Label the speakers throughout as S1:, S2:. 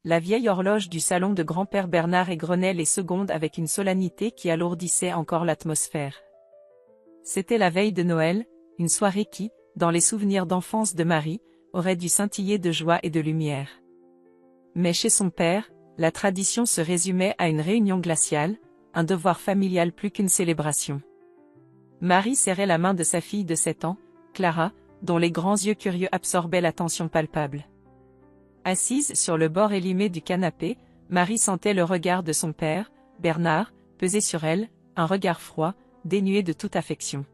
S1: La vieille horloge du salon de grand-père Bernard égrenait les secondes avec une solennité qui alourdissait encore l'atmosphère. C'était la veille de Noël, une soirée qui, dans les souvenirs d'enfance de Marie, aurait dû scintiller de joie et de lumière. Mais chez son père, la tradition se résumait à une réunion glaciale, un devoir familial plus qu'une célébration. Marie serrait la main de sa fille de 7 ans, Clara, dont les grands yeux curieux absorbaient l'attention palpable. Assise sur le bord élimé du canapé, Marie sentait le regard de son père, Bernard, peser sur elle, un regard froid, dénué de toute affection.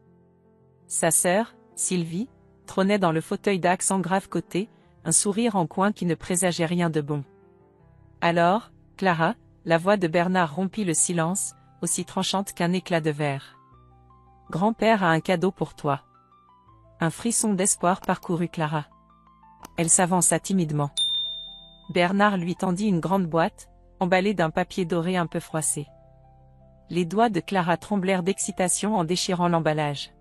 S1: Sa sœur, Sylvie, trônait dans le fauteuil d'accent grave côté, un sourire en coin qui ne présageait rien de bon. Alors, Clara, la voix de Bernard rompit le silence, aussi tranchante qu'un éclat de verre. « Grand-père a un cadeau pour toi. » Un frisson d'espoir parcourut Clara. Elle s'avança timidement. Bernard lui tendit une grande boîte, emballée d'un papier doré un peu froissé. Les doigts de Clara tremblèrent d'excitation en déchirant l'emballage.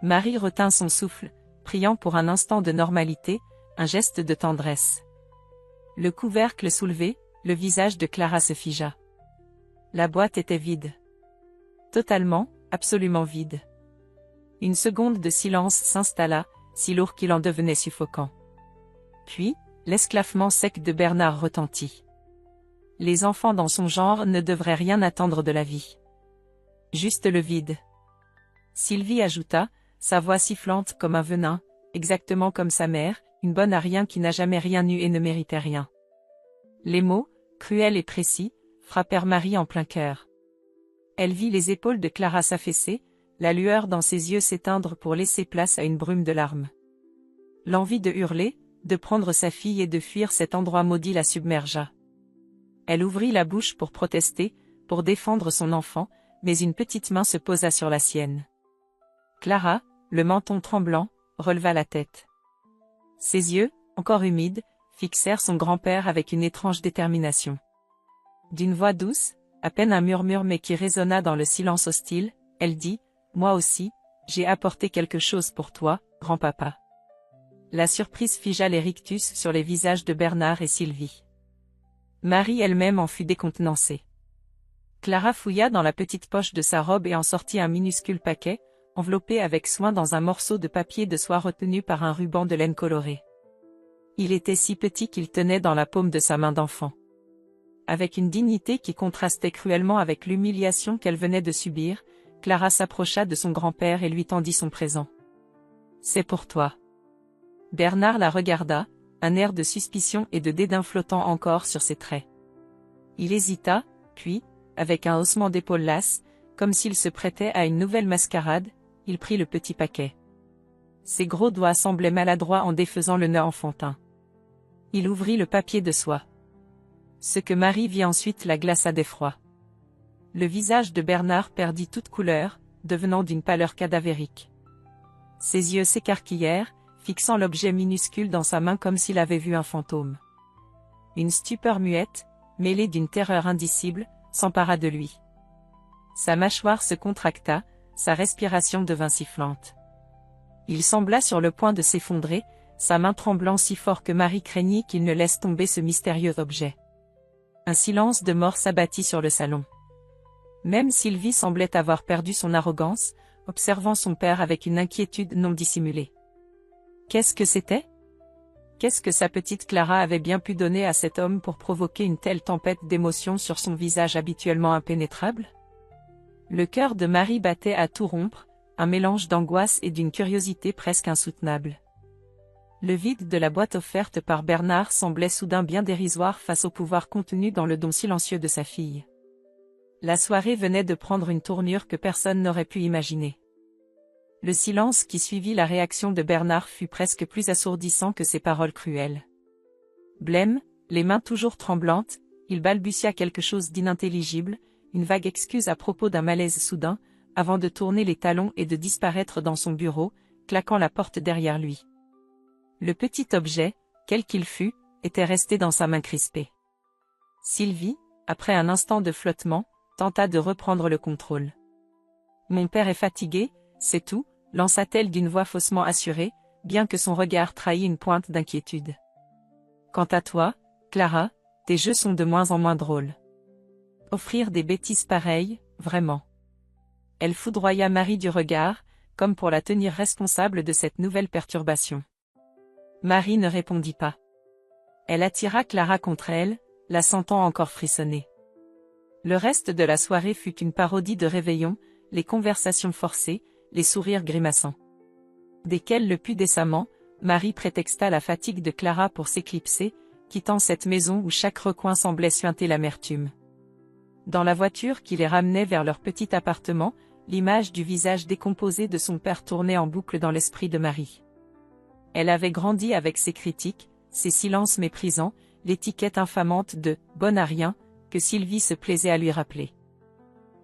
S1: Marie retint son souffle, priant pour un instant de normalité, un geste de tendresse. Le couvercle soulevé, le visage de Clara se figea. La boîte était vide. Totalement, absolument vide. Une seconde de silence s'installa, si lourd qu'il en devenait suffocant. Puis, l'esclaffement sec de Bernard retentit. Les enfants dans son genre ne devraient rien attendre de la vie. Juste le vide. Sylvie ajouta, sa voix sifflante comme un venin, exactement comme sa mère, une bonne à rien qui n'a jamais rien eu et ne méritait rien. Les mots, cruels et précis, frappèrent Marie en plein cœur. Elle vit les épaules de Clara s'affaisser, la lueur dans ses yeux s'éteindre pour laisser place à une brume de larmes. L'envie de hurler, de prendre sa fille et de fuir cet endroit maudit la submergea. Elle ouvrit la bouche pour protester, pour défendre son enfant, mais une petite main se posa sur la sienne. Clara, le menton tremblant, releva la tête. Ses yeux, encore humides, fixèrent son grand-père avec une étrange détermination. D'une voix douce, à peine un murmure mais qui résonna dans le silence hostile, elle dit, « Moi aussi, j'ai apporté quelque chose pour toi, grand-papa. » La surprise figea les rictus sur les visages de Bernard et Sylvie. Marie elle-même en fut décontenancée. Clara fouilla dans la petite poche de sa robe et en sortit un minuscule paquet, enveloppé avec soin dans un morceau de papier de soie retenu par un ruban de laine colorée. Il était si petit qu'il tenait dans la paume de sa main d'enfant. Avec une dignité qui contrastait cruellement avec l'humiliation qu'elle venait de subir, Clara s'approcha de son grand-père et lui tendit son présent. « C'est pour toi. » Bernard la regarda, un air de suspicion et de dédain flottant encore sur ses traits. Il hésita, puis, avec un haussement d'épaules lasses, comme s'il se prêtait à une nouvelle mascarade, il prit le petit paquet. Ses gros doigts semblaient maladroits en défaisant le nœud enfantin. Il ouvrit le papier de soie. Ce que Marie vit ensuite la glaça d'effroi. Le visage de Bernard perdit toute couleur, devenant d'une pâleur cadavérique. Ses yeux s'écarquillèrent, fixant l'objet minuscule dans sa main comme s'il avait vu un fantôme. Une stupeur muette, mêlée d'une terreur indicible, s'empara de lui. Sa mâchoire se contracta, sa respiration devint sifflante. Il sembla sur le point de s'effondrer, sa main tremblant si fort que Marie craignit qu'il ne laisse tomber ce mystérieux objet. Un silence de mort s'abattit sur le salon. Même Sylvie semblait avoir perdu son arrogance, observant son père avec une inquiétude non dissimulée. Qu'est-ce que c'était? Qu'est-ce que sa petite Clara avait bien pu donner à cet homme pour provoquer une telle tempête d'émotions sur son visage habituellement impénétrable? Le cœur de Marie battait à tout rompre, un mélange d'angoisse et d'une curiosité presque insoutenable. Le vide de la boîte offerte par Bernard semblait soudain bien dérisoire face au pouvoir contenu dans le don silencieux de sa fille. La soirée venait de prendre une tournure que personne n'aurait pu imaginer. Le silence qui suivit la réaction de Bernard fut presque plus assourdissant que ses paroles cruelles. Blême, les mains toujours tremblantes, il balbutia quelque chose d'inintelligible, une vague excuse à propos d'un malaise soudain, avant de tourner les talons et de disparaître dans son bureau, claquant la porte derrière lui. Le petit objet, quel qu'il fût, était resté dans sa main crispée. Sylvie, après un instant de flottement, tenta de reprendre le contrôle. « Mon père est fatigué, c'est tout », lança-t-elle d'une voix faussement assurée, bien que son regard trahît une pointe d'inquiétude. « Quant à toi, Clara, Tes jeux sont de moins en moins drôles. Offrir des bêtises pareilles, vraiment. Elle foudroya Marie du regard, comme pour la tenir responsable de cette nouvelle perturbation. Marie ne répondit pas. Elle attira Clara contre elle, la sentant encore frissonner. Le reste de la soirée fut une parodie de réveillon, les conversations forcées, les sourires grimaçants. Desquels le plus décemment, Marie prétexta la fatigue de Clara pour s'éclipser, quittant cette maison où chaque recoin semblait suinter l'amertume. Dans la voiture qui les ramenait vers leur petit appartement, l'image du visage décomposé de son père tournait en boucle dans l'esprit de Marie. Elle avait grandi avec ses critiques, ses silences méprisants, l'étiquette infamante de « bonne à rien » que Sylvie se plaisait à lui rappeler.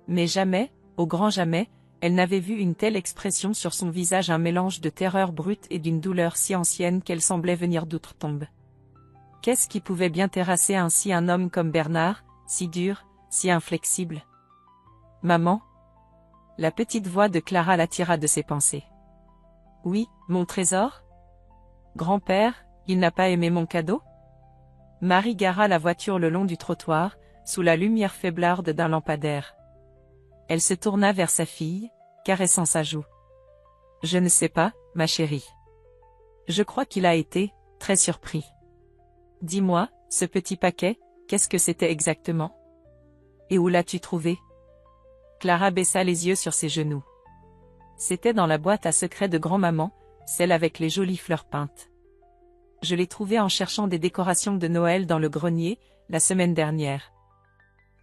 S1: Mais jamais, au grand jamais, elle n'avait vu une telle expression sur son visage, un mélange de terreur brute et d'une douleur si ancienne qu'elle semblait venir d'outre-tombe. Qu'est-ce qui pouvait bien terrasser ainsi un homme comme Bernard, si dur, si inflexible? Maman? La petite voix de Clara l'attira de ses pensées. Oui, mon trésor? Grand-père, il n'a pas aimé mon cadeau? Marie gara la voiture le long du trottoir, sous la lumière faiblarde d'un lampadaire. Elle se tourna vers sa fille, caressant sa joue. Je ne sais pas, ma chérie. Je crois qu'il a été très surpris. Dis-moi, ce petit paquet, qu'est-ce que c'était exactement? Et où l'as-tu trouvé? Clara baissa les yeux sur ses genoux. C'était dans la boîte à secret de grand-maman, celle avec les jolies fleurs peintes. Je l'ai trouvée en cherchant des décorations de Noël dans le grenier, la semaine dernière.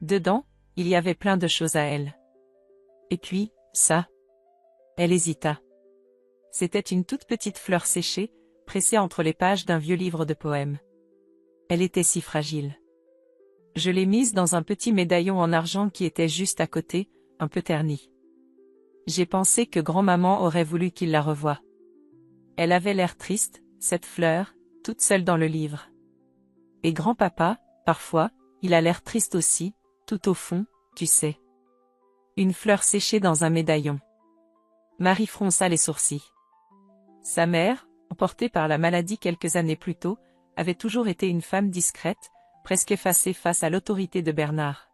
S1: Dedans, il y avait plein de choses à elle. Et puis, ça. Elle hésita. C'était une toute petite fleur séchée, pressée entre les pages d'un vieux livre de poèmes. Elle était si fragile. Je l'ai mise dans un petit médaillon en argent qui était juste à côté, un peu terni. J'ai pensé que grand-maman aurait voulu qu'il la revoie. Elle avait l'air triste, cette fleur, toute seule dans le livre. Et grand-papa, parfois, il a l'air triste aussi, tout au fond, tu sais. Une fleur séchée dans un médaillon. Marie fronça les sourcils. Sa mère, emportée par la maladie quelques années plus tôt, avait toujours été une femme discrète, presque effacée face à l'autorité de Bernard.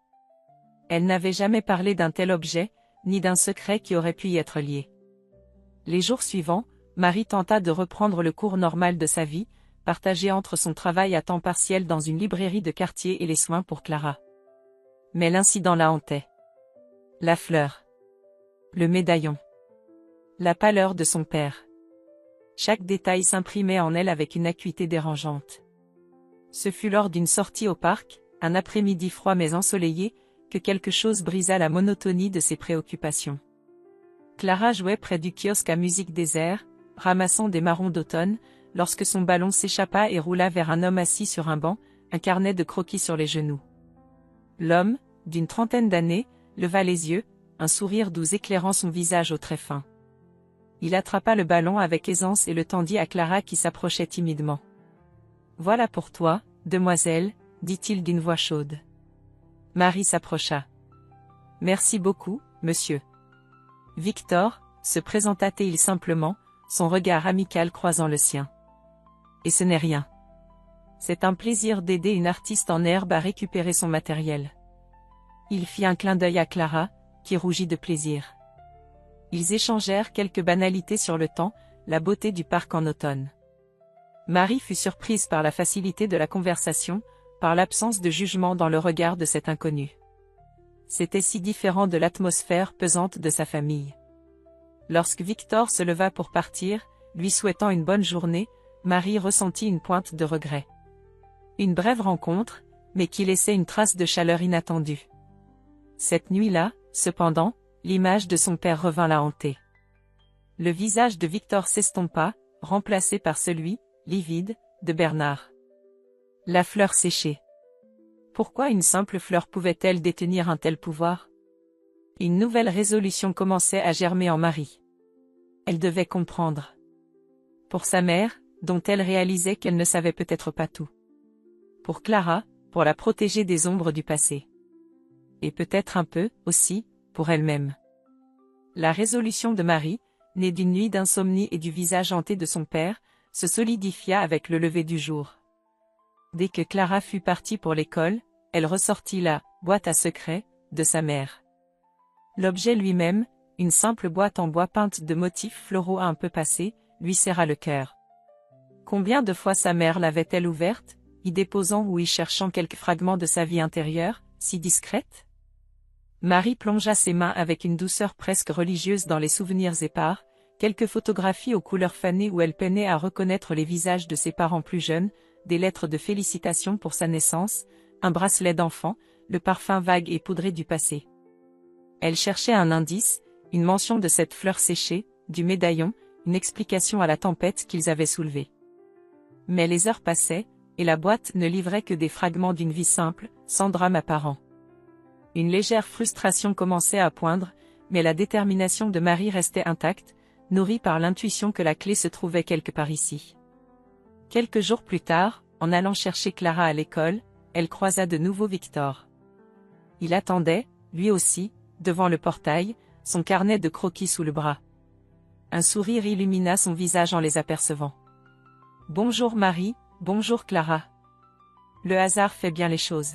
S1: Elle n'avait jamais parlé d'un tel objet, ni d'un secret qui aurait pu y être lié. Les jours suivants, Marie tenta de reprendre le cours normal de sa vie, partagé entre son travail à temps partiel dans une librairie de quartier et les soins pour Clara. Mais l'incident la hantait. La fleur. Le médaillon. La pâleur de son père. Chaque détail s'imprimait en elle avec une acuité dérangeante. Ce fut lors d'une sortie au parc, un après-midi froid mais ensoleillé, que quelque chose brisa la monotonie de ses préoccupations. Clara jouait près du kiosque à musique des airs, ramassant des marrons d'automne, lorsque son ballon s'échappa et roula vers un homme assis sur un banc, un carnet de croquis sur les genoux. L'homme, d'une trentaine d'années, leva les yeux, un sourire doux éclairant son visage au trait fin. Il attrapa le ballon avec aisance et le tendit à Clara qui s'approchait timidement. « Voilà pour toi, demoiselle, dit-il d'une voix chaude. Marie s'approcha. « Merci beaucoup, monsieur. » Victor, se présenta-t-il simplement, son regard amical croisant le sien. « Et ce n'est rien. C'est un plaisir d'aider une artiste en herbe à récupérer son matériel. » Il fit un clin d'œil à Clara, qui rougit de plaisir. Ils échangèrent quelques banalités sur le temps, la beauté du parc en automne. Marie fut surprise par la facilité de la conversation, par l'absence de jugement dans le regard de cet inconnu. C'était si différent de l'atmosphère pesante de sa famille. Lorsque Victor se leva pour partir, lui souhaitant une bonne journée, Marie ressentit une pointe de regret. Une brève rencontre, mais qui laissait une trace de chaleur inattendue. Cette nuit-là, cependant, l'image de son père revint la hanter. Le visage de Victor s'estompa, remplacé par celui, livide, de Bernard. La fleur séchée. Pourquoi une simple fleur pouvait-elle détenir un tel pouvoir? Une nouvelle résolution commençait à germer en Marie. Elle devait comprendre. Pour sa mère, dont elle réalisait qu'elle ne savait peut-être pas tout. Pour Clara, pour la protéger des ombres du passé. Et peut-être un peu, aussi, pour elle-même. La résolution de Marie, née d'une nuit d'insomnie et du visage hanté de son père, se solidifia avec le lever du jour. Dès que Clara fut partie pour l'école, elle ressortit la « boîte à secrets » de sa mère. L'objet lui-même, une simple boîte en bois peinte de motifs floraux un peu passés, lui serra le cœur. Combien de fois sa mère l'avait-elle ouverte, y déposant ou y cherchant quelques fragments de sa vie intérieure, si discrète? Marie plongea ses mains avec une douceur presque religieuse dans les souvenirs épars, quelques photographies aux couleurs fanées où elle peinait à reconnaître les visages de ses parents plus jeunes, des lettres de félicitations pour sa naissance, un bracelet d'enfant, le parfum vague et poudré du passé. Elle cherchait un indice, une mention de cette fleur séchée, du médaillon, une explication à la tempête qu'ils avaient soulevée. Mais les heures passaient, et la boîte ne livrait que des fragments d'une vie simple, sans drame apparent. Une légère frustration commençait à poindre, mais la détermination de Marie restait intacte, nourrie par l'intuition que la clé se trouvait quelque part ici. Quelques jours plus tard, en allant chercher Clara à l'école, elle croisa de nouveau Victor. Il attendait, lui aussi, devant le portail, son carnet de croquis sous le bras. Un sourire illumina son visage en les apercevant. « Bonjour Marie, bonjour Clara. Le hasard fait bien les choses. »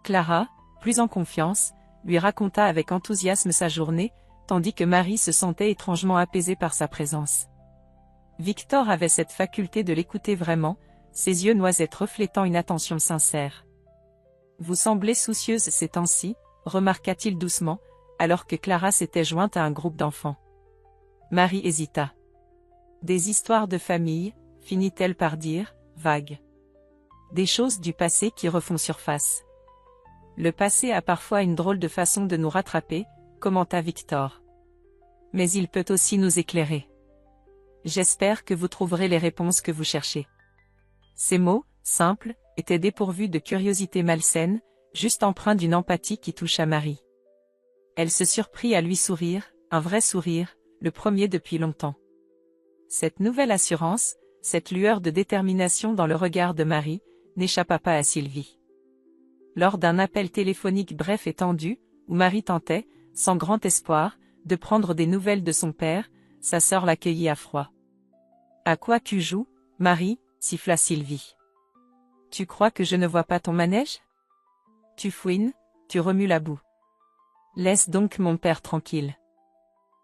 S1: Clara, plus en confiance, lui raconta avec enthousiasme sa journée, tandis que Marie se sentait étrangement apaisée par sa présence. Victor avait cette faculté de l'écouter vraiment, ses yeux noisettes reflétant une attention sincère. « Vous semblez soucieuse ces temps-ci » remarqua-t-il doucement, alors que Clara s'était jointe à un groupe d'enfants. Marie hésita. « Des histoires de famille » finit-elle par dire, vague. « Des choses du passé qui refont surface. » Le passé a parfois une drôle de façon de nous rattraper, commenta Victor. Mais il peut aussi nous éclairer. J'espère que vous trouverez les réponses que vous cherchez. Ces mots, simples, étaient dépourvus de curiosité malsaine, juste empreints d'une empathie qui toucha Marie. Elle se surprit à lui sourire, un vrai sourire, le premier depuis longtemps. Cette nouvelle assurance, cette lueur de détermination dans le regard de Marie, n'échappa pas à Sylvie. Lors d'un appel téléphonique bref et tendu, où Marie tentait, sans grand espoir, de prendre des nouvelles de son père, sa sœur l'accueillit à froid. « À quoi tu joues, Marie ?» siffla Sylvie. « Tu crois que je ne vois pas ton manège? Tu fouines, tu remues la boue. Laisse donc mon père tranquille.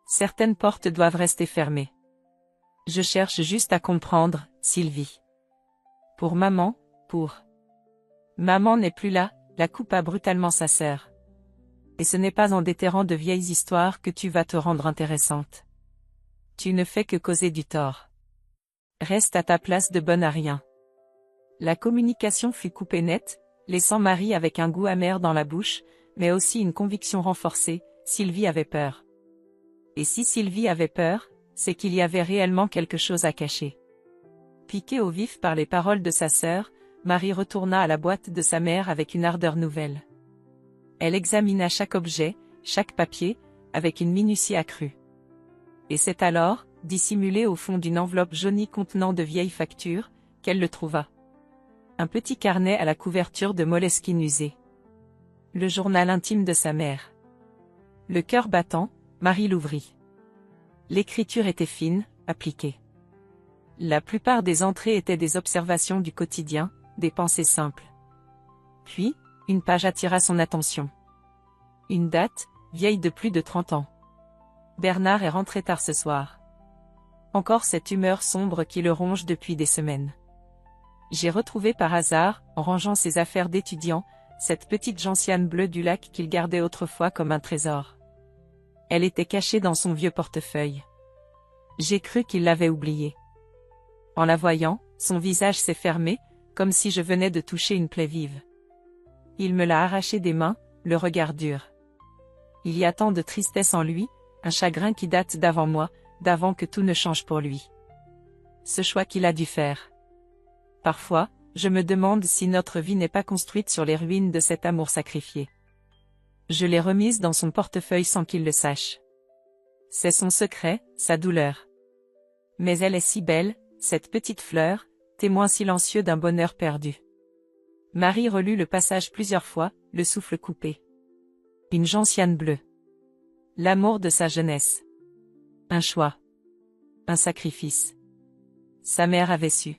S1: Certaines portes doivent rester fermées. Je cherche juste à comprendre, Sylvie. Pour maman, pour... » Maman n'est plus là, la coupa brutalement sa sœur. Et ce n'est pas en déterrant de vieilles histoires que tu vas te rendre intéressante. Tu ne fais que causer du tort. Reste à ta place de bonne à rien. La communication fut coupée net, laissant Marie avec un goût amer dans la bouche, mais aussi une conviction renforcée, Sylvie avait peur. Et si Sylvie avait peur, c'est qu'il y avait réellement quelque chose à cacher. Piquée au vif par les paroles de sa sœur, Marie retourna à la boîte de sa mère avec une ardeur nouvelle. Elle examina chaque objet, chaque papier, avec une minutie accrue. Et c'est alors, dissimulé au fond d'une enveloppe jaunie contenant de vieilles factures, qu'elle le trouva. Un petit carnet à la couverture de moleskine usée. Le journal intime de sa mère. Le cœur battant, Marie l'ouvrit. L'écriture était fine, appliquée. La plupart des entrées étaient des observations du quotidien, des pensées simples. Puis, une page attira son attention. Une date, vieille de plus de 30 ans. Bernard est rentré tard ce soir. Encore cette humeur sombre qui le ronge depuis des semaines. J'ai retrouvé par hasard, en rangeant ses affaires d'étudiant, cette petite gentiane bleue du lac qu'il gardait autrefois comme un trésor. Elle était cachée dans son vieux portefeuille. J'ai cru qu'il l'avait oubliée. En la voyant, son visage s'est fermé, comme si je venais de toucher une plaie vive. Il me l'a arrachée des mains, le regard dur. Il y a tant de tristesse en lui, un chagrin qui date d'avant moi, d'avant que tout ne change pour lui. Ce choix qu'il a dû faire. Parfois, je me demande si notre vie n'est pas construite sur les ruines de cet amour sacrifié. Je l'ai remise dans son portefeuille sans qu'il le sache. C'est son secret, sa douleur. Mais elle est si belle, cette petite fleur, témoin silencieux d'un bonheur perdu. Marie relut le passage plusieurs fois, le souffle coupé. Une gentiane bleue. L'amour de sa jeunesse. Un choix. Un sacrifice. Sa mère avait su.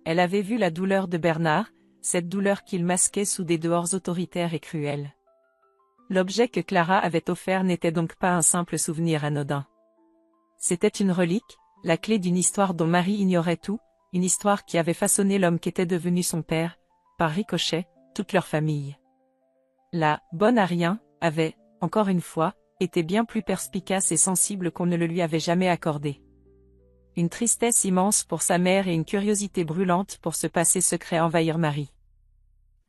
S1: Elle avait vu la douleur de Bernard, cette douleur qu'il masquait sous des dehors autoritaires et cruels. L'objet que Clara avait offert n'était donc pas un simple souvenir anodin. C'était une relique, la clé d'une histoire dont Marie ignorait tout, une histoire qui avait façonné l'homme qu'était devenu son père, par ricochet, toute leur famille. La « bonne à rien » avait, encore une fois, été bien plus perspicace et sensible qu'on ne le lui avait jamais accordé. Une tristesse immense pour sa mère et une curiosité brûlante pour ce passé secret envahir Marie.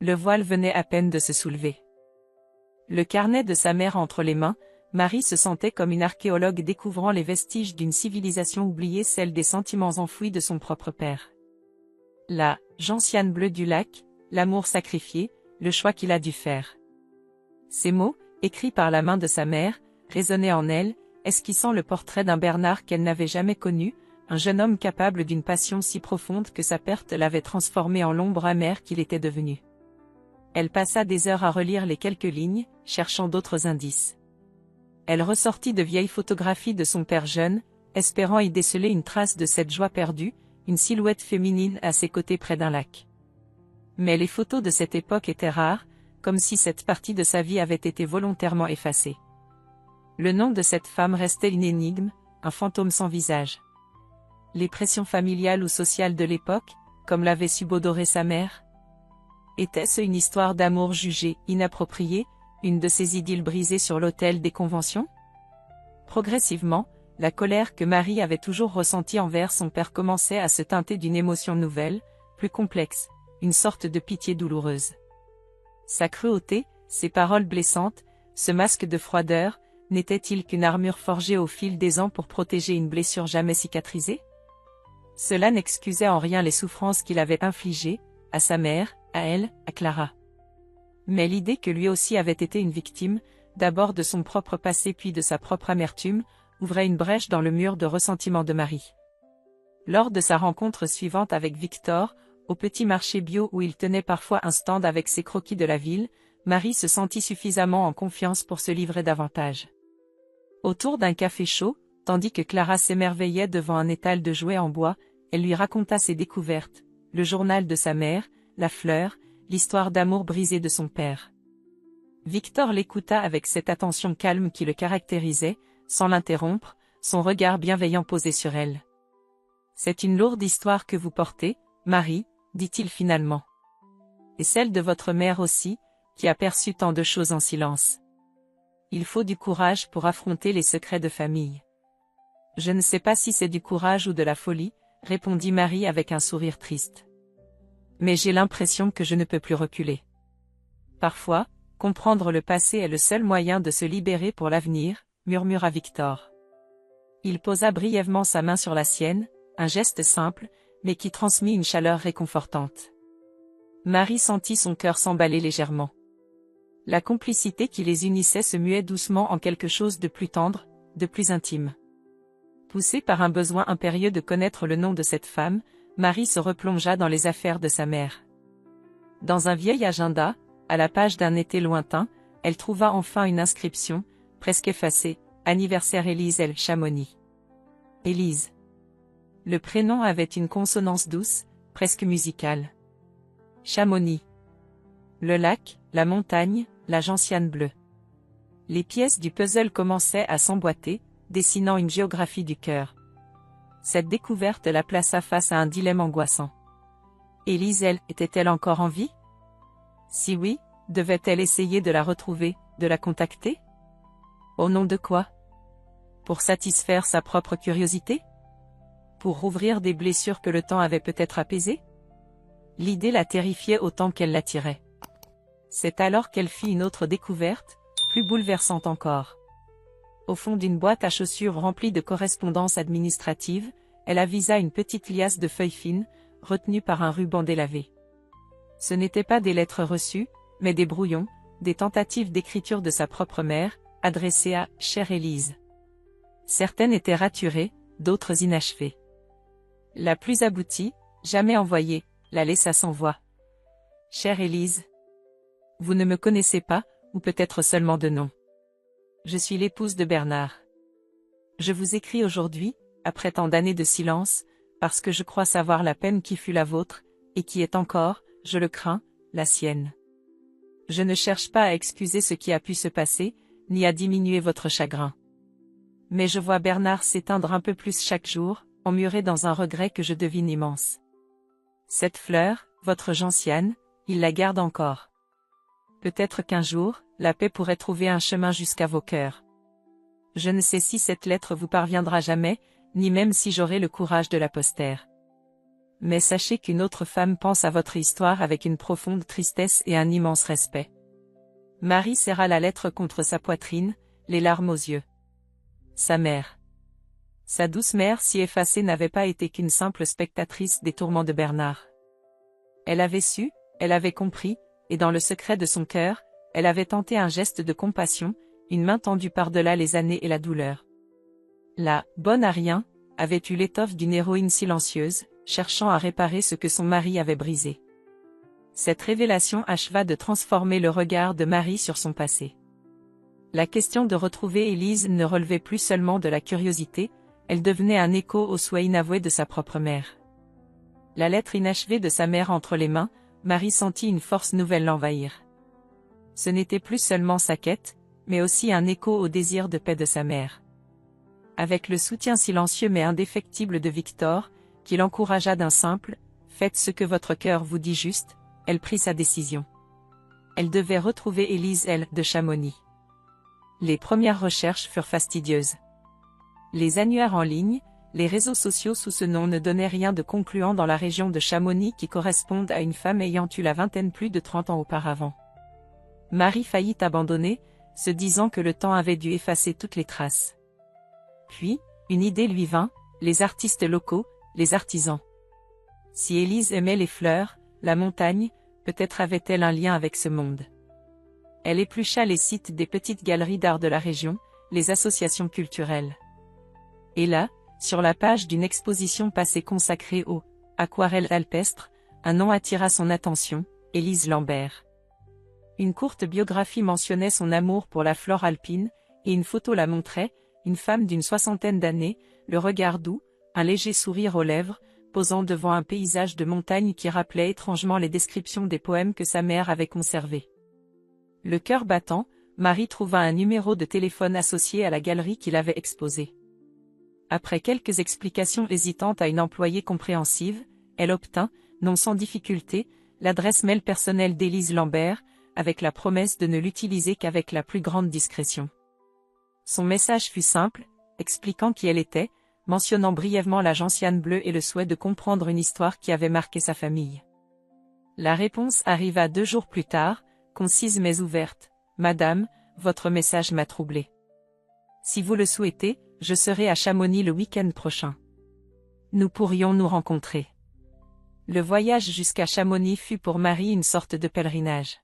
S1: Le voile venait à peine de se soulever. Le carnet de sa mère entre les mains, Marie se sentait comme une archéologue découvrant les vestiges d'une civilisation oubliée, celle des sentiments enfouis de son propre père. La gentiane bleue du lac, l'amour sacrifié, le choix qu'il a dû faire. Ces mots, écrits par la main de sa mère, résonnaient en elle, esquissant le portrait d'un Bernard qu'elle n'avait jamais connu, un jeune homme capable d'une passion si profonde que sa perte l'avait transformé en l'ombre amère qu'il était devenu. Elle passa des heures à relire les quelques lignes, cherchant d'autres indices. Elle ressortit de vieilles photographies de son père jeune, espérant y déceler une trace de cette joie perdue, une silhouette féminine à ses côtés près d'un lac. Mais les photos de cette époque étaient rares, comme si cette partie de sa vie avait été volontairement effacée. Le nom de cette femme restait une énigme, un fantôme sans visage. Les pressions familiales ou sociales de l'époque, comme l'avait subodoré sa mère? Était-ce une histoire d'amour jugée inappropriée, une de ces idylles brisées sur l'autel des conventions? Progressivement, la colère que Marie avait toujours ressentie envers son père commençait à se teinter d'une émotion nouvelle, plus complexe, une sorte de pitié douloureuse. Sa cruauté, ses paroles blessantes, ce masque de froideur, n'était-il qu'une armure forgée au fil des ans pour protéger une blessure jamais cicatrisée? Cela n'excusait en rien les souffrances qu'il avait infligées, à sa mère, à elle, à Clara. Mais l'idée que lui aussi avait été une victime, d'abord de son propre passé puis de sa propre amertume, ouvrait une brèche dans le mur de ressentiment de Marie. Lors de sa rencontre suivante avec Victor, au petit marché bio où il tenait parfois un stand avec ses croquis de la ville, Marie se sentit suffisamment en confiance pour se livrer davantage. Autour d'un café chaud, tandis que Clara s'émerveillait devant un étal de jouets en bois, elle lui raconta ses découvertes, le journal de sa mère, la fleur, l'histoire d'amour brisée de son père. Victor l'écouta avec cette attention calme qui le caractérisait, sans l'interrompre, son regard bienveillant posé sur elle. « C'est une lourde histoire que vous portez, Marie, dit-il finalement. Et celle de votre mère aussi, qui a perçu tant de choses en silence. Il faut du courage pour affronter les secrets de famille. » « Je ne sais pas si c'est du courage ou de la folie, » répondit Marie avec un sourire triste. « Mais j'ai l'impression que je ne peux plus reculer. Parfois, comprendre le passé est le seul moyen de se libérer pour l'avenir, » murmura Victor. Il posa brièvement sa main sur la sienne, un geste simple, mais qui transmit une chaleur réconfortante. Marie sentit son cœur s'emballer légèrement. La complicité qui les unissait se muait doucement en quelque chose de plus tendre, de plus intime. Poussée par un besoin impérieux de connaître le nom de cette femme, Marie se replongea dans les affaires de sa mère. Dans un vieil agenda, à la page d'un été lointain, elle trouva enfin une inscription, presque effacée, anniversaire Élise L. Chamonix. Élise. Le prénom avait une consonance douce, presque musicale. Chamonix. Le lac, la montagne, la gentiane bleue. Les pièces du puzzle commençaient à s'emboîter, dessinant une géographie du cœur. Cette découverte la plaça face à un dilemme angoissant. Élise, elle, était-elle encore en vie? Si oui, devait-elle essayer de la retrouver, de la contacter? Au nom de quoi? Pour satisfaire sa propre curiosité? Pour rouvrir des blessures que le temps avait peut-être apaisées? L'idée la terrifiait autant qu'elle l'attirait. C'est alors qu'elle fit une autre découverte, plus bouleversante encore. Au fond d'une boîte à chaussures remplie de correspondances administratives, elle avisa une petite liasse de feuilles fines, retenues par un ruban délavé. Ce n'étaient pas des lettres reçues, mais des brouillons, des tentatives d'écriture de sa propre mère, adressées à « Chère Élise ». Certaines étaient raturées, d'autres inachevées. La plus aboutie, jamais envoyée, la laissa sans voix. « Chère Élise, vous ne me connaissez pas, ou peut-être seulement de nom. Je suis l'épouse de Bernard. Je vous écris aujourd'hui, après tant d'années de silence, parce que je crois savoir la peine qui fut la vôtre, et qui est encore, je le crains, la sienne. Je ne cherche pas à excuser ce qui a pu se passer, ni à diminuer votre chagrin. Mais je vois Bernard s'éteindre un peu plus chaque jour, emmuré dans un regret que je devine immense. Cette fleur, votre gentiane, il la garde encore. Peut-être qu'un jour, la paix pourrait trouver un chemin jusqu'à vos cœurs. Je ne sais si cette lettre vous parviendra jamais, ni même si j'aurai le courage de la poster. Mais sachez qu'une autre femme pense à votre histoire avec une profonde tristesse et un immense respect. Marie serra la lettre contre sa poitrine, les larmes aux yeux. Sa mère. Sa douce mère si effacée n'avait pas été qu'une simple spectatrice des tourments de Bernard. Elle avait su, elle avait compris, et dans le secret de son cœur, elle avait tenté un geste de compassion, une main tendue par-delà les années et la douleur. La « bonne à rien » avait eu l'étoffe d'une héroïne silencieuse, cherchant à réparer ce que son mari avait brisé. Cette révélation acheva de transformer le regard de Marie sur son passé. La question de retrouver Élise ne relevait plus seulement de la curiosité, elle devenait un écho au souhait inavoué de sa propre mère. La lettre inachevée de sa mère entre les mains, Marie sentit une force nouvelle l'envahir. Ce n'était plus seulement sa quête, mais aussi un écho au désir de paix de sa mère. Avec le soutien silencieux mais indéfectible de Victor, qui l'encouragea d'un simple « faites ce que votre cœur vous dit juste », elle prit sa décision. Elle devait retrouver Élise de Chamonix. Les premières recherches furent fastidieuses. Les annuaires en ligne, les réseaux sociaux sous ce nom ne donnaient rien de concluant dans la région de Chamonix qui correspondent à une femme ayant eu la vingtaine plus de 30 ans auparavant. Marie faillit abandonner, se disant que le temps avait dû effacer toutes les traces. Puis, une idée lui vint, les artistes locaux, les artisans. Si Élise aimait les fleurs, la montagne, peut-être avait-elle un lien avec ce monde. Elle éplucha les sites des petites galeries d'art de la région, les associations culturelles. Et là, sur la page d'une exposition passée consacrée aux aquarelles alpestres, un nom attira son attention, Élise Lambert. Une courte biographie mentionnait son amour pour la flore alpine, et une photo la montrait, une femme d'une 60aine d'années, le regard doux, un léger sourire aux lèvres, posant devant un paysage de montagne qui rappelait étrangement les descriptions des poèmes que sa mère avait conservés. Le cœur battant, Marie trouva un numéro de téléphone associé à la galerie qu'il avait exposée. Après quelques explications hésitantes à une employée compréhensive, elle obtint, non sans difficulté, l'adresse mail personnelle d'Élise Lambert, avec la promesse de ne l'utiliser qu'avec la plus grande discrétion. Son message fut simple, expliquant qui elle était, mentionnant brièvement la gentiane bleue et le souhait de comprendre une histoire qui avait marqué sa famille. La réponse arriva 2 jours plus tard, concise mais ouverte. « Madame, votre message m'a troublée. Si vous le souhaitez, je serai à Chamonix le week-end prochain. Nous pourrions nous rencontrer. » Le voyage jusqu'à Chamonix fut pour Marie une sorte de pèlerinage.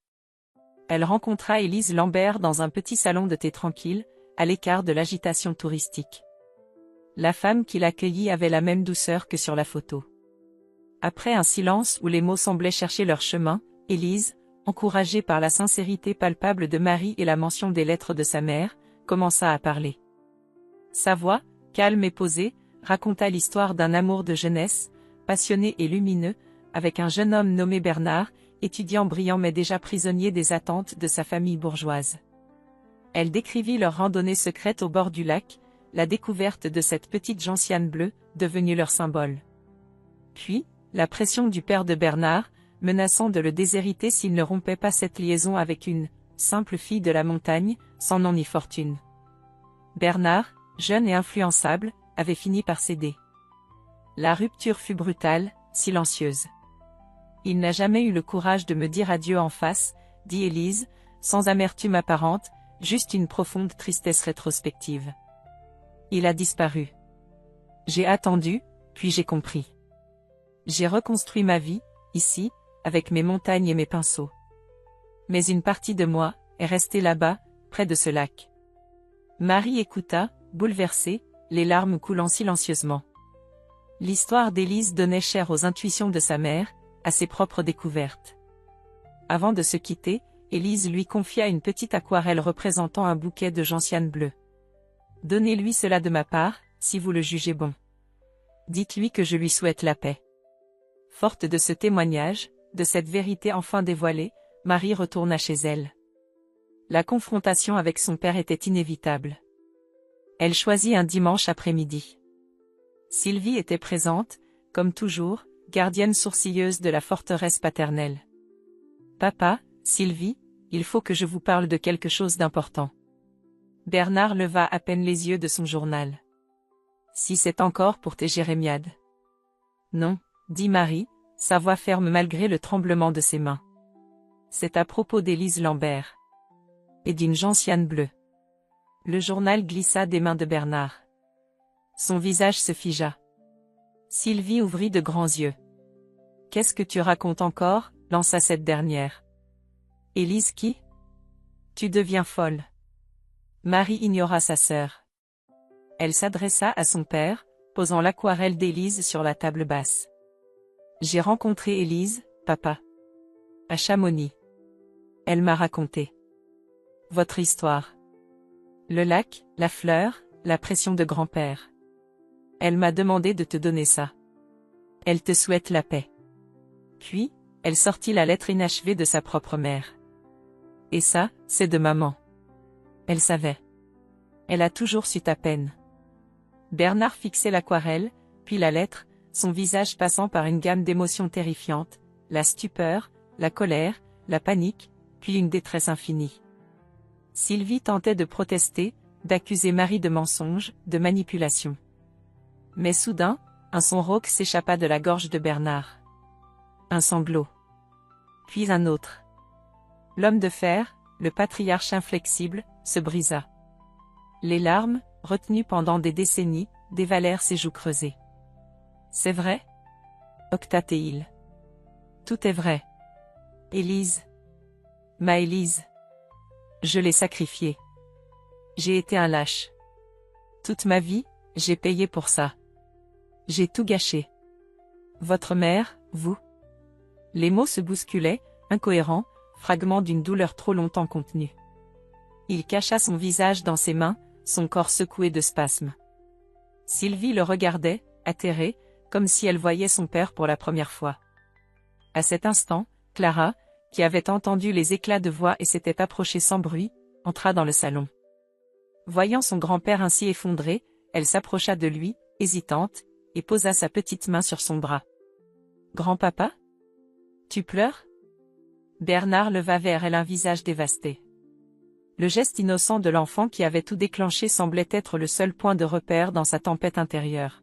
S1: Elle rencontra Élise Lambert dans un petit salon de thé tranquille, à l'écart de l'agitation touristique. La femme qui l'accueillit avait la même douceur que sur la photo. Après un silence où les mots semblaient chercher leur chemin, Élise, encouragée par la sincérité palpable de Marie et la mention des lettres de sa mère, commença à parler. Sa voix, calme et posée, raconta l'histoire d'un amour de jeunesse, passionné et lumineux, avec un jeune homme nommé Bernard, étudiant brillant mais déjà prisonnier des attentes de sa famille bourgeoise. Elle décrivit leur randonnée secrète au bord du lac, la découverte de cette petite gentiane bleue, devenue leur symbole. Puis, la pression du père de Bernard, menaçant de le déshériter s'il ne rompait pas cette liaison avec une simple fille de la montagne, sans nom ni fortune. Bernard, jeune et influençable, avait fini par céder. La rupture fut brutale, silencieuse. Il n'a jamais eu le courage de me dire adieu en face, dit Élise, sans amertume apparente, juste une profonde tristesse rétrospective. Il a disparu. J'ai attendu, puis j'ai compris. J'ai reconstruit ma vie, ici, avec mes montagnes et mes pinceaux. Mais une partie de moi est restée là-bas, près de ce lac. Marie écouta, bouleversée, les larmes coulant silencieusement. L'histoire d'Élise donnait chair aux intuitions de sa mère, à ses propres découvertes. Avant de se quitter, Élise lui confia une petite aquarelle représentant un bouquet de gentianes bleues. « Donnez-lui cela de ma part, si vous le jugez bon. Dites-lui que je lui souhaite la paix. » Forte de ce témoignage, de cette vérité enfin dévoilée, Marie retourna chez elle. La confrontation avec son père était inévitable. Elle choisit un dimanche après-midi. Sylvie était présente, comme toujours, gardienne sourcilleuse de la forteresse paternelle. « Papa, Sylvie, il faut que je vous parle de quelque chose d'important. » Bernard leva à peine les yeux de son journal. « Si c'est encore pour tes jérémiades. »« Non, » dit Marie, sa voix ferme malgré le tremblement de ses mains. « C'est à propos d'Élise Lambert. Et d'une gentiane bleue. » Le journal glissa des mains de Bernard. Son visage se figea. Sylvie ouvrit de grands yeux. « Qu'est-ce que tu racontes encore ?» lança cette dernière. « Élise qui ? Tu deviens folle. » Marie ignora sa sœur. Elle s'adressa à son père, posant l'aquarelle d'Élise sur la table basse. « J'ai rencontré Élise, papa. À Chamonix. Elle m'a raconté. Votre histoire. Le lac, la fleur, la pression de grand-père. Elle m'a demandé de te donner ça. Elle te souhaite la paix. » Puis, elle sortit la lettre inachevée de sa propre mère. « Et ça, c'est de maman. » Elle savait. Elle a toujours su ta peine. Bernard fixait l'aquarelle, puis la lettre, son visage passant par une gamme d'émotions terrifiantes, la stupeur, la colère, la panique, puis une détresse infinie. Sylvie tentait de protester, d'accuser Marie de mensonge, de manipulation. Mais soudain, un son rauque s'échappa de la gorge de Bernard. Un sanglot. Puis un autre. L'homme de fer, le patriarche inflexible, se brisa. Les larmes, retenues pendant des décennies, dévalèrent ses joues creusées. « C'est vrai ? Octatéil. Tout est vrai. Élise. Ma Élise. Je l'ai sacrifiée. J'ai été un lâche. Toute ma vie, j'ai payé pour ça. J'ai tout gâché. Votre mère, vous. » Les mots se bousculaient, incohérents, fragments d'une douleur trop longtemps contenue. Il cacha son visage dans ses mains, son corps secoué de spasmes. Sylvie le regardait, atterrée, comme si elle voyait son père pour la première fois. À cet instant, Clara, qui avait entendu les éclats de voix et s'était approchée sans bruit, entra dans le salon. Voyant son grand-père ainsi effondré, elle s'approcha de lui, hésitante, et posa sa petite main sur son bras. « Grand-papa ? Tu pleures ?» Bernard leva vers elle un visage dévasté. Le geste innocent de l'enfant qui avait tout déclenché semblait être le seul point de repère dans sa tempête intérieure.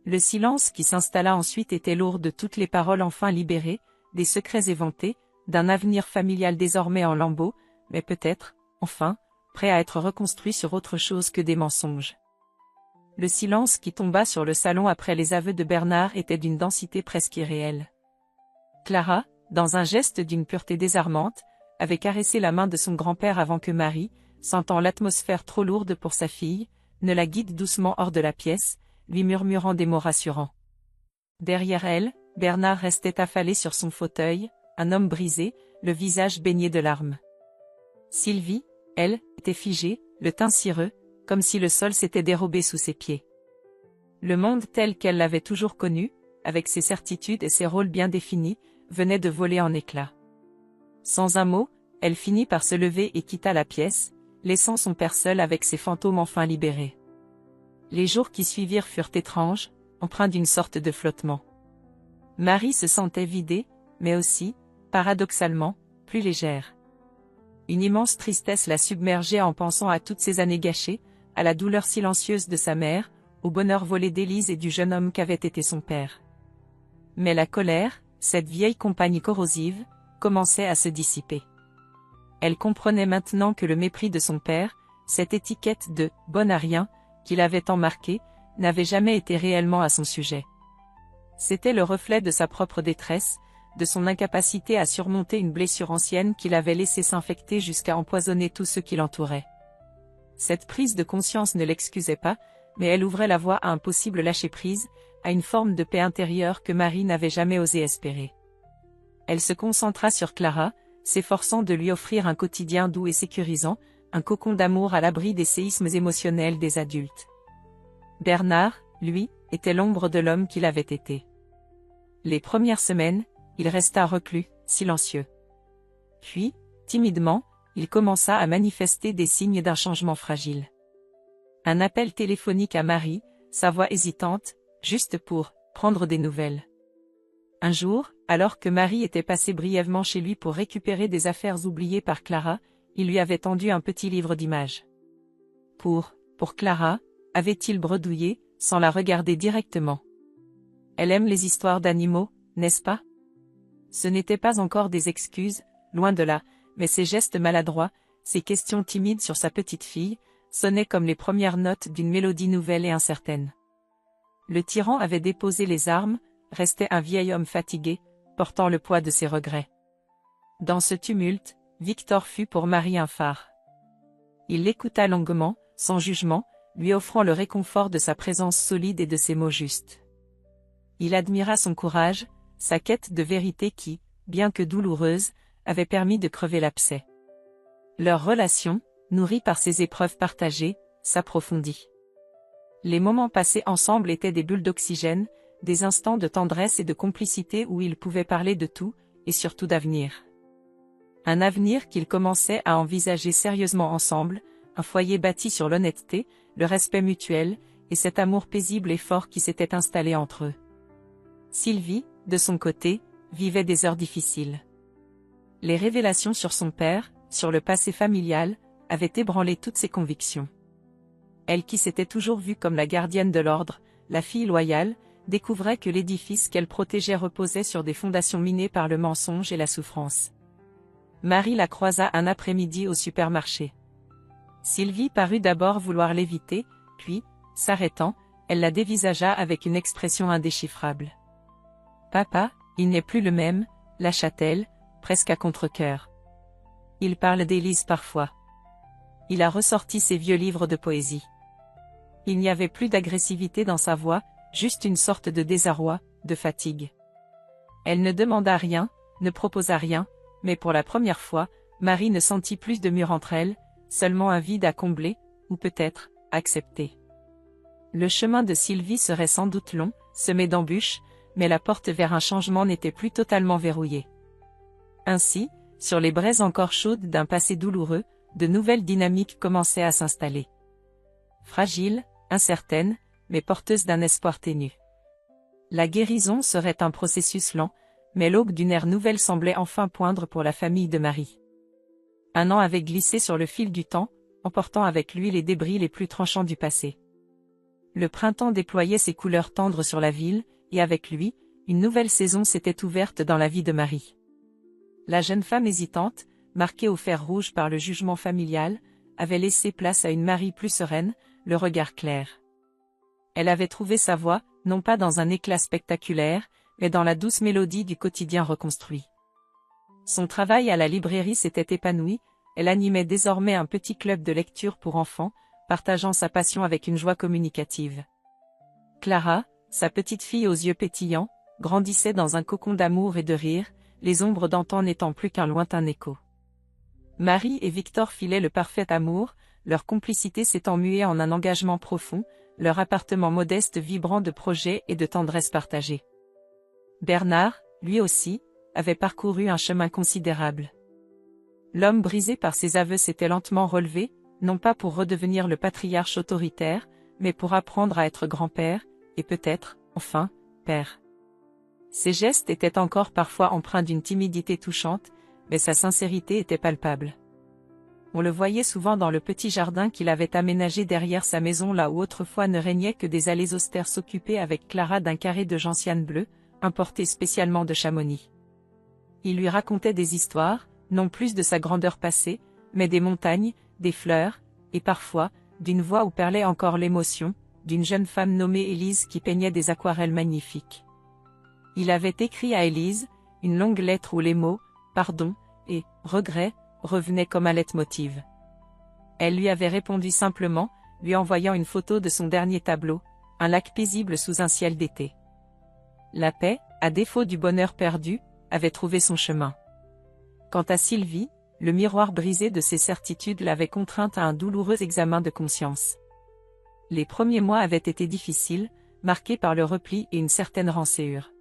S1: Le silence qui s'installa ensuite était lourd de toutes les paroles enfin libérées, des secrets éventés, d'un avenir familial désormais en lambeaux, mais peut-être, enfin, prêt à être reconstruit sur autre chose que des mensonges. Le silence qui tomba sur le salon après les aveux de Bernard était d'une densité presque irréelle. Clara, dans un geste d'une pureté désarmante, avait caressé la main de son grand-père avant que Marie, sentant l'atmosphère trop lourde pour sa fille, ne la guide doucement hors de la pièce, lui murmurant des mots rassurants. Derrière elle, Bernard restait affalé sur son fauteuil, un homme brisé, le visage baigné de larmes. Sylvie, elle, était figée, le teint cireux, comme si le sol s'était dérobé sous ses pieds. Le monde tel qu'elle l'avait toujours connu, avec ses certitudes et ses rôles bien définis, venait de voler en éclats. Sans un mot, elle finit par se lever et quitta la pièce, laissant son père seul avec ses fantômes enfin libérés. Les jours qui suivirent furent étranges, empreints d'une sorte de flottement. Marie se sentait vidée, mais aussi, paradoxalement, plus légère. Une immense tristesse la submergeait en pensant à toutes ces années gâchées, à la douleur silencieuse de sa mère, au bonheur volé d'Élise et du jeune homme qu'avait été son père. Mais la colère, cette vieille compagne corrosive, commençait à se dissiper. Elle comprenait maintenant que le mépris de son père, cette étiquette de « bonne à rien » qu'il avait tant marqué, n'avait jamais été réellement à son sujet. C'était le reflet de sa propre détresse, de son incapacité à surmonter une blessure ancienne qu'il avait laissé s'infecter jusqu'à empoisonner tous ceux qui l'entouraient. Cette prise de conscience ne l'excusait pas, mais elle ouvrait la voie à un possible lâcher-prise, à une forme de paix intérieure que Marie n'avait jamais osé espérer. Elle se concentra sur Clara, s'efforçant de lui offrir un quotidien doux et sécurisant, un cocon d'amour à l'abri des séismes émotionnels des adultes. Bernard, lui, était l'ombre de l'homme qu'il avait été. Les premières semaines, il resta reclus, silencieux. Puis, timidement, il commença à manifester des signes d'un changement fragile. Un appel téléphonique à Marie, sa voix hésitante, juste pour prendre des nouvelles. Un jour, alors que Marie était passée brièvement chez lui pour récupérer des affaires oubliées par Clara, il lui avait tendu un petit livre d'images. Pour Clara, avait-il bredouillé, sans la regarder directement. Elle aime les histoires d'animaux, n'est-ce pas? Ce n'étaient pas encore des excuses, loin de là, mais ses gestes maladroits, ses questions timides sur sa petite fille, sonnaient comme les premières notes d'une mélodie nouvelle et incertaine. Le tyran avait déposé les armes, restait un vieil homme fatigué, portant le poids de ses regrets. Dans ce tumulte, Victor fut pour Marie un phare. Il l'écouta longuement, sans jugement, lui offrant le réconfort de sa présence solide et de ses mots justes. Il admira son courage, sa quête de vérité qui, bien que douloureuse, avait permis de crever l'abcès. Leur relation, nourrie par ces épreuves partagées, s'approfondit. Les moments passés ensemble étaient des bulles d'oxygène, des instants de tendresse et de complicité où ils pouvaient parler de tout, et surtout d'avenir. Un avenir qu'ils commençaient à envisager sérieusement ensemble, un foyer bâti sur l'honnêteté, le respect mutuel, et cet amour paisible et fort qui s'était installé entre eux. Sylvie, de son côté, vivait des heures difficiles. Les révélations sur son père, sur le passé familial, avaient ébranlé toutes ses convictions. Elle qui s'était toujours vue comme la gardienne de l'ordre, la fille loyale, découvrait que l'édifice qu'elle protégeait reposait sur des fondations minées par le mensonge et la souffrance. Marie la croisa un après-midi au supermarché. Sylvie parut d'abord vouloir l'éviter, puis, s'arrêtant, elle la dévisagea avec une expression indéchiffrable. « Papa, il n'est plus le même », lâcha-t-elle, presque à contre-cœur. Il parle d'Élise parfois. Il a ressorti ses vieux livres de poésie. Il n'y avait plus d'agressivité dans sa voix, juste une sorte de désarroi, de fatigue. Elle ne demanda rien, ne proposa rien, mais pour la première fois, Marie ne sentit plus de mur entre elles, seulement un vide à combler, ou peut-être, accepter. Le chemin de Sylvie serait sans doute long, semé d'embûches, mais la porte vers un changement n'était plus totalement verrouillée. Ainsi, sur les braises encore chaudes d'un passé douloureux, de nouvelles dynamiques commençaient à s'installer. Fragiles, incertaines, mais porteuses d'un espoir ténu. La guérison serait un processus lent, mais l'aube d'une ère nouvelle semblait enfin poindre pour la famille de Marie. Un an avait glissé sur le fil du temps, emportant avec lui les débris les plus tranchants du passé. Le printemps déployait ses couleurs tendres sur la ville, et avec lui, une nouvelle saison s'était ouverte dans la vie de Marie. La jeune femme hésitante, marquée au fer rouge par le jugement familial, avait laissé place à une Marie plus sereine, le regard clair. Elle avait trouvé sa voie, non pas dans un éclat spectaculaire, mais dans la douce mélodie du quotidien reconstruit. Son travail à la librairie s'était épanoui, elle animait désormais un petit club de lecture pour enfants, partageant sa passion avec une joie communicative. Clara, sa petite fille aux yeux pétillants, grandissait dans un cocon d'amour et de rire, les ombres d'antan n'étant plus qu'un lointain écho. Marie et Victor filaient le parfait amour, leur complicité s'étant muée en un engagement profond, leur appartement modeste vibrant de projets et de tendresse partagée. Bernard, lui aussi, avait parcouru un chemin considérable. L'homme brisé par ses aveux s'était lentement relevé, non pas pour redevenir le patriarche autoritaire, mais pour apprendre à être grand-père, et peut-être, enfin, père. Ses gestes étaient encore parfois empreints d'une timidité touchante, mais sa sincérité était palpable. On le voyait souvent dans le petit jardin qu'il avait aménagé derrière sa maison là où autrefois ne régnaient que des allées austères, s'occuper avec Clara d'un carré de gentiane bleue, importé spécialement de Chamonix. Il lui racontait des histoires, non plus de sa grandeur passée, mais des montagnes, des fleurs, et parfois, d'une voix où perlait encore l'émotion, d'une jeune femme nommée Élise qui peignait des aquarelles magnifiques. Il avait écrit à Élise, une longue lettre où les mots « pardon » et « regret » revenaient comme un leitmotiv. Elle lui avait répondu simplement, lui envoyant une photo de son dernier tableau, un lac paisible sous un ciel d'été. La paix, à défaut du bonheur perdu, avait trouvé son chemin. Quant à Sylvie, le miroir brisé de ses certitudes l'avait contrainte à un douloureux examen de conscience. Les premiers mois avaient été difficiles, marqués par le repli et une certaine rancœur.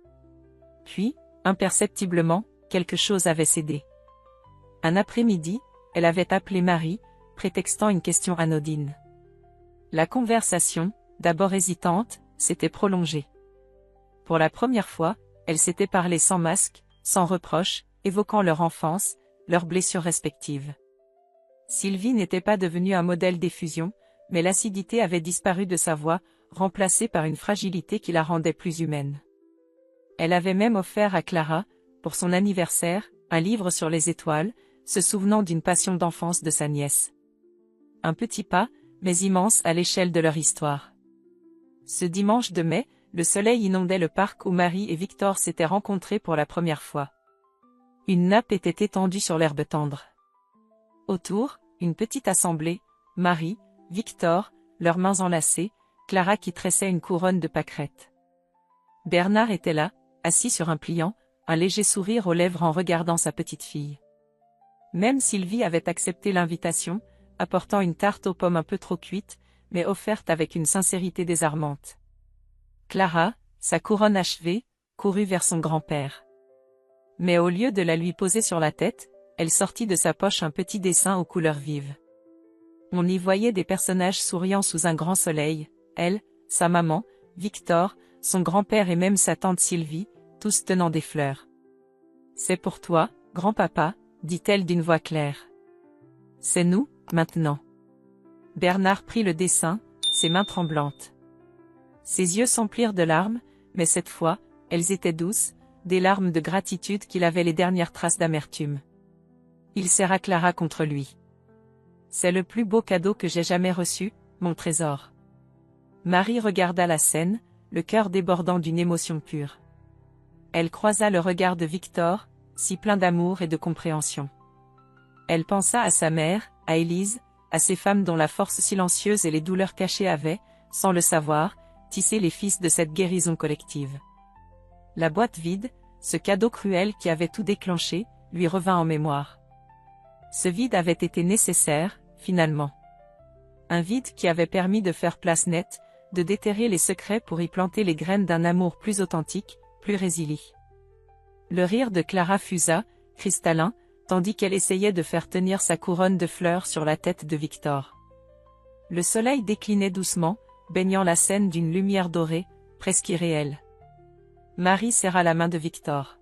S1: Puis, imperceptiblement, quelque chose avait cédé. Un après-midi, elle avait appelé Marie, prétextant une question anodine. La conversation, d'abord hésitante, s'était prolongée. Pour la première fois, elles s'étaient parlé sans masque, sans reproche, évoquant leur enfance, leurs blessures respectives. Sylvie n'était pas devenue un modèle d'effusion, mais l'acidité avait disparu de sa voix, remplacée par une fragilité qui la rendait plus humaine. Elle avait même offert à Clara, pour son anniversaire, un livre sur les étoiles, se souvenant d'une passion d'enfance de sa nièce. Un petit pas, mais immense à l'échelle de leur histoire. Ce dimanche de mai, le soleil inondait le parc où Marie et Victor s'étaient rencontrés pour la première fois. Une nappe était étendue sur l'herbe tendre. Autour, une petite assemblée, Marie, Victor, leurs mains enlacées, Clara qui tressait une couronne de pâquerettes. Bernard était là, assis sur un pliant, un léger sourire aux lèvres en regardant sa petite fille. Même Sylvie avait accepté l'invitation, apportant une tarte aux pommes un peu trop cuite, mais offerte avec une sincérité désarmante. Clara, sa couronne achevée, courut vers son grand-père. Mais au lieu de la lui poser sur la tête, elle sortit de sa poche un petit dessin aux couleurs vives. On y voyait des personnages souriant sous un grand soleil, elle, sa maman, Victor, son grand-père et même sa tante Sylvie, tous tenant des fleurs. « C'est pour toi, grand-papa », dit-elle d'une voix claire. « C'est nous, maintenant. » Bernard prit le dessin, ses mains tremblantes. Ses yeux s'emplirent de larmes, mais cette fois, elles étaient douces, des larmes de gratitude qui lavaient les dernières traces d'amertume. Il serra Clara contre lui. « C'est le plus beau cadeau que j'ai jamais reçu, mon trésor. » Marie regarda la scène, le cœur débordant d'une émotion pure. Elle croisa le regard de Victor, si plein d'amour et de compréhension. Elle pensa à sa mère, à Élise, à ces femmes dont la force silencieuse et les douleurs cachées avaient, sans le savoir, tissé les fils de cette guérison collective. La boîte vide, ce cadeau cruel qui avait tout déclenché, lui revint en mémoire. Ce vide avait été nécessaire, finalement. Un vide qui avait permis de faire place nette, de déterrer les secrets pour y planter les graines d'un amour plus authentique, plus résilient. Le rire de Clara fusa, cristallin, tandis qu'elle essayait de faire tenir sa couronne de fleurs sur la tête de Victor. Le soleil déclinait doucement, baignant la scène d'une lumière dorée, presque irréelle. Marie serra la main de Victor.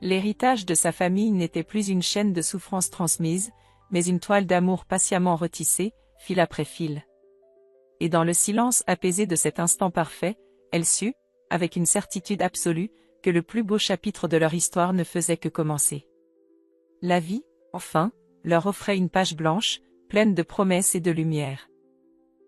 S1: L'héritage de sa famille n'était plus une chaîne de souffrances transmises, mais une toile d'amour patiemment retissée, fil après fil. Et dans le silence apaisé de cet instant parfait, elle sut, avec une certitude absolue, que le plus beau chapitre de leur histoire ne faisait que commencer. La vie, enfin, leur offrait une page blanche, pleine de promesses et de lumière.